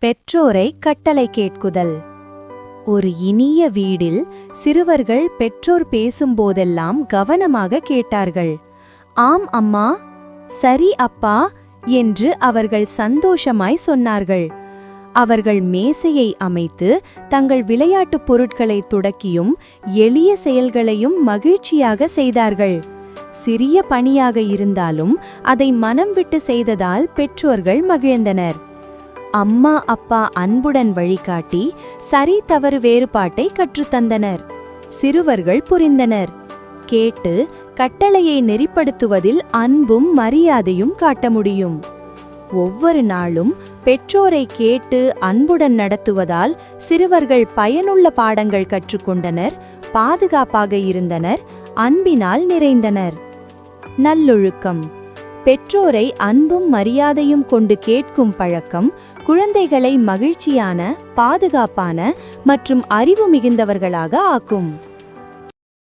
பெற்றோரை கட்டளை கேட்குதல். ஒரு இனிய வீடில் சிறுவர்கள் பெற்றோர் பேசும்போதெல்லாம் கவனமாக கேட்டார்கள். ஆம் அம்மா, சரி அப்பா என்று அவர்கள் சந்தோஷமாய் சொன்னார்கள். அவர்கள் மேசையை அமைத்து தங்கள் விளையாட்டுப் பொருட்களை துடக்கியும் எளிய செயல்களையும் மகிழ்ச்சியாக செய்தார்கள். சிறிய பணியாக இருந்தாலும் அதை மனம் விட்டு செய்ததால் பெற்றோர்கள் மகிழ்ந்தனர். அம்மா அப்பா அன்புடன் வழிகாட்டி சரி தவறு வேறுபாட்டை கற்றுத்தந்தனர். சிறுவர்கள் புரிந்தனர். கேட்டு கட்டளையை நெறிப்படுத்துவதில் அன்பும் மரியாதையும் காட்ட முடியும். ஒவ்வொரு நாளும் பெற்றோரை கேட்டு அன்புடன் நடத்துவதால் சிறுவர்கள் பயனுள்ள பாடங்கள் கற்றுக்கொண்டனர், பாதுகாப்பாக இருந்தனர், அன்பினால் நிறைந்தனர். நல்லொழுக்கம். பெற்றோரை அன்பும் மரியாதையும் கொண்டு கேட்கும் பழக்கம் குழந்தைகளை மகிழ்ச்சியான, பாதுகாப்பான மற்றும் அறிவு மிகுந்தவர்களாக ஆக்கும்.